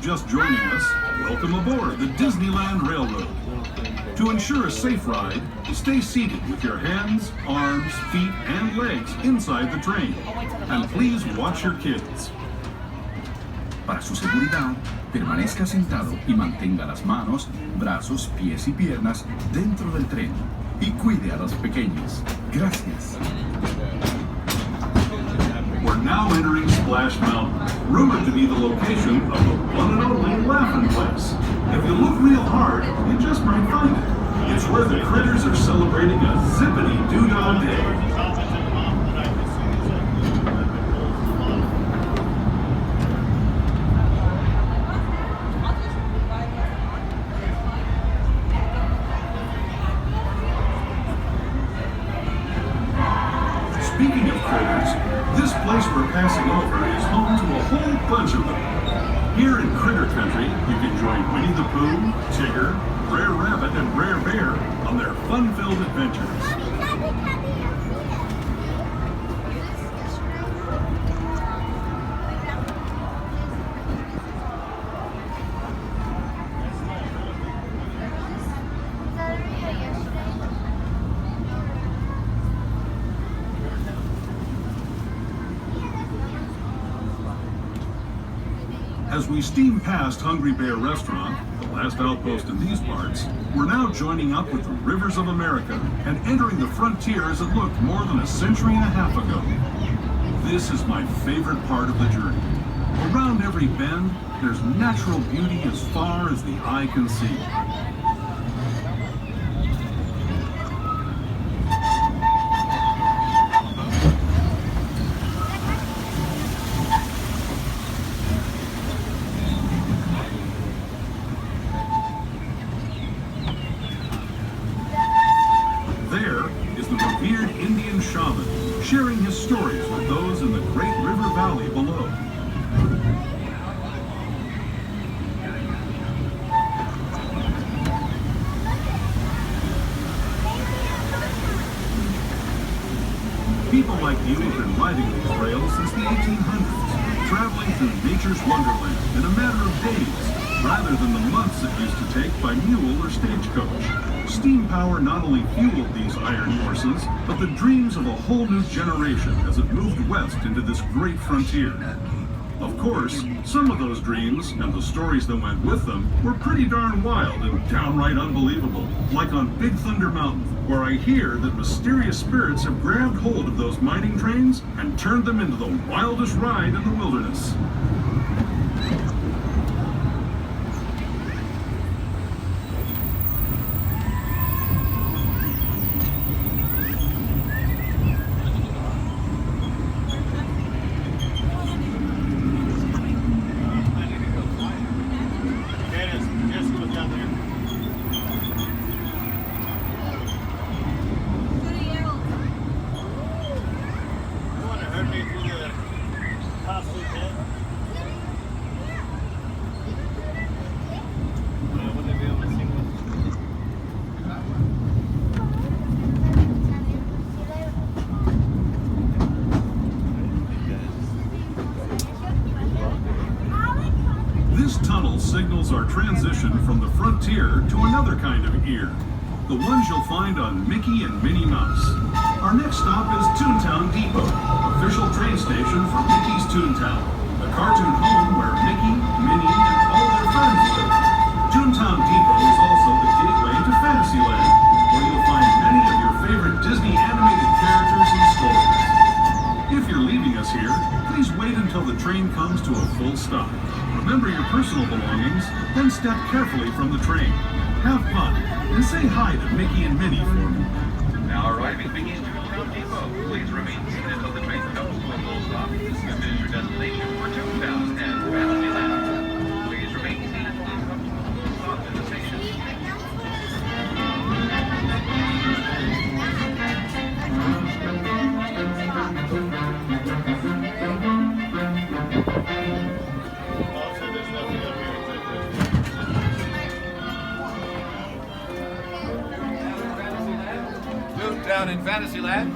just joining us, welcome aboard the Disneyland Railroad. To ensure a safe ride, stay seated with your hands, arms, feet, and legs inside the train. And please watch your kids. Para su seguridad, permanezca sentado y mantenga las manos, brazos, pies y piernas dentro del tren. Y cuide a los pequeños. Gracias. We're now entering Splash Mountain, rumored to be the location of the one and only Laughing Place. If you look real hard, you just might find it. It's where the critters are celebrating a zippity-doo-dah day. Speaking of critters, this place we're passing over is home to a whole bunch of them. Here in Critter Country, you can join Winnie the Pooh, Tigger, Brer Rabbit, and Brer Bear on their fun-filled adventures. As we steam past Hungry Bear Restaurant, the last outpost in these parts, we're now joining up with the rivers of America and entering the frontier as it looked more than a century and a half ago. This is my favorite part of the journey. Around every bend, there's natural beauty as far as the eye can see. There is the revered Indian shaman, sharing his stories with those in the great river valley below. People like you have been riding these rails since the 1800s, traveling through nature's wonderland in a matter of days, rather than the months it used to take by mule or stagecoach. Steam power not only fueled these iron horses, but the dreams of a whole new generation as it moved west into this great frontier. Of course, some of those dreams, and the stories that went with them, were pretty darn wild and downright unbelievable, like on Big Thunder Mountain, where I hear that mysterious spirits have grabbed hold of those mining trains and turned them into the wildest ride in the wilderness. This tunnel signals our transition from the frontier to another kind of ear, the ones you'll find on Mickey and Minnie Mouse. Our next stop is Toontown Depot, official train station for Mickey's Toontown, the cartoon home where Mickey, Minnie, and all their friends live. Toontown Depot is also the gateway to Fantasyland, where you'll find many of your favorite Disney animated characters and stories. If you're leaving us here, please wait until the train comes to a full stop. Remember your personal belongings, then step carefully from the train. Have fun, and say hi to Mickey and Minnie for me. Now arriving at Mickey's Toontown Depot. Please remain seated until the train comes to a full stop. This is your destination for Toontown and Fantasyland. Please remain seated until it comes to a full stop at the station. Down in Fantasyland.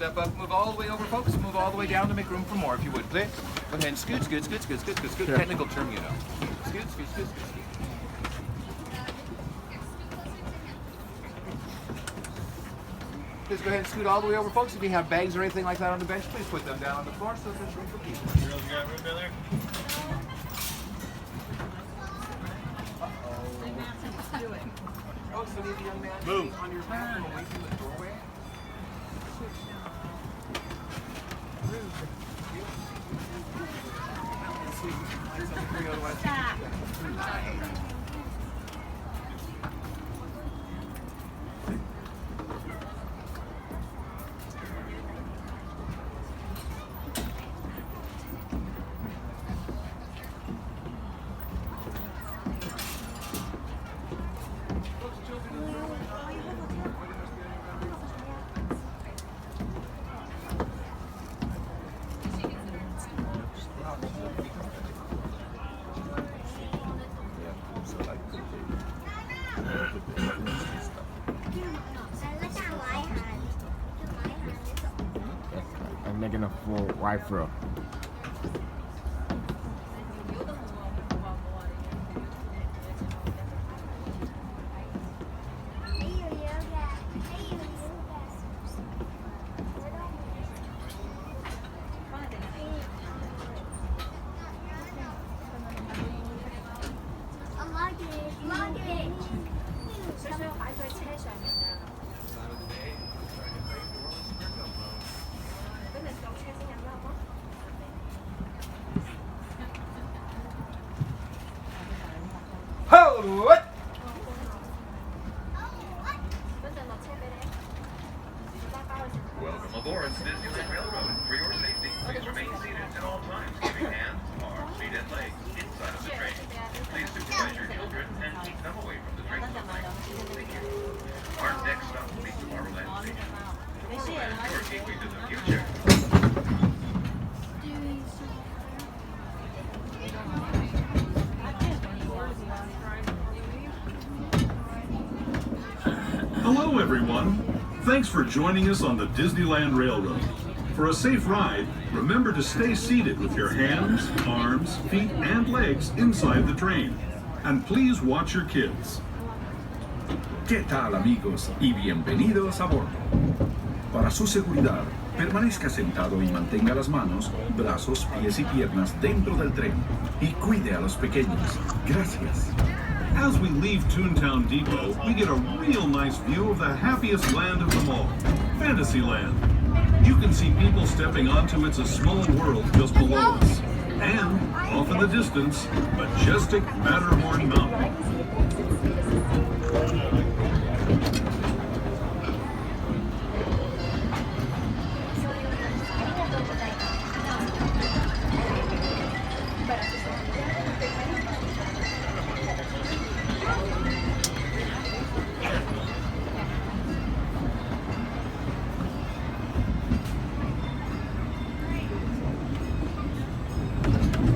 Step up, move all the way over, folks. Move all the way down to make room for more, if you would, please. Go ahead and scoot, scoot, scoot, scoot, scoot, scoot, scoot. Yeah. Technical term, you know. Scoot, scoot, scoot, scoot, scoot. Please go ahead and scoot all the way over, folks. If you have bags or anything like that on the bench, please put them down on the floor so there's room for people. Girls got room down there? Oh, so leave the young man Move. on your back and away from the doorway. I'm making a full wide throw. Ho! What? Welcome aboard Disneyland Railroad. For your safety, please remain seated at all times, keeping hands, arms, feet, and legs inside of the train. Please supervise your children and keep them away from the train line. Thank you. Our next stop will be Tomorrowland Station. Tomorrowland, your gateway to the future. Hello, everyone. Thanks for joining us on the Disneyland Railroad. For a safe ride, remember to stay seated with your hands, arms, feet, and legs inside the train. And please watch your kids. ¿Qué tal, amigos? Y bienvenidos a bordo. Para su seguridad, permanezca sentado y mantenga las manos, brazos, pies y piernas dentro del tren. Y cuide a los pequeños. Gracias. As we leave Toontown Depot, we get a real nice view of the happiest land of them all, Fantasyland. You can see people stepping onto It's a Small World just below us. And, off in the distance, majestic Matterhorn Mountain.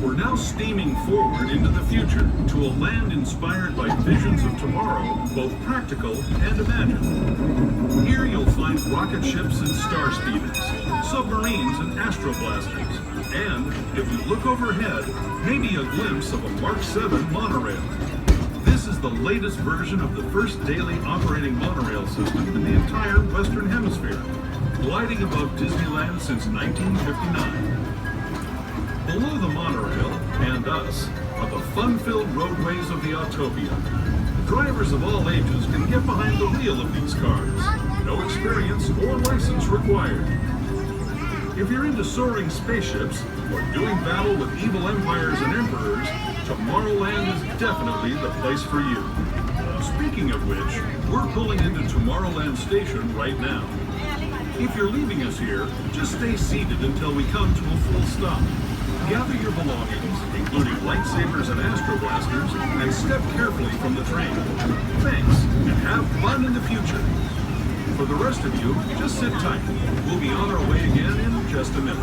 We're now steaming forward into the future to a land inspired by visions of tomorrow, both practical and imagined. Here you'll find rocket ships and star speeders, submarines and astroblasters, and, if you look overhead, maybe a glimpse of a Mark 7 monorail. This is the latest version of the first daily operating monorail system in the entire Western Hemisphere, gliding above Disneyland since 1959. Below the monorail, and us, are the fun-filled roadways of the Autopia. Drivers of all ages can get behind the wheel of these cars. No experience or license required. If you're into soaring spaceships or doing battle with evil empires and emperors, Tomorrowland is definitely the place for you. Speaking of which, we're pulling into Tomorrowland Station right now. If you're leaving us here, just stay seated until we come to a full stop. Gather your belongings, including lightsabers and astroblasters, and step carefully from the train. Thanks, and have fun in the future. For the rest of you, just sit tight. We'll be on our way again in just a minute.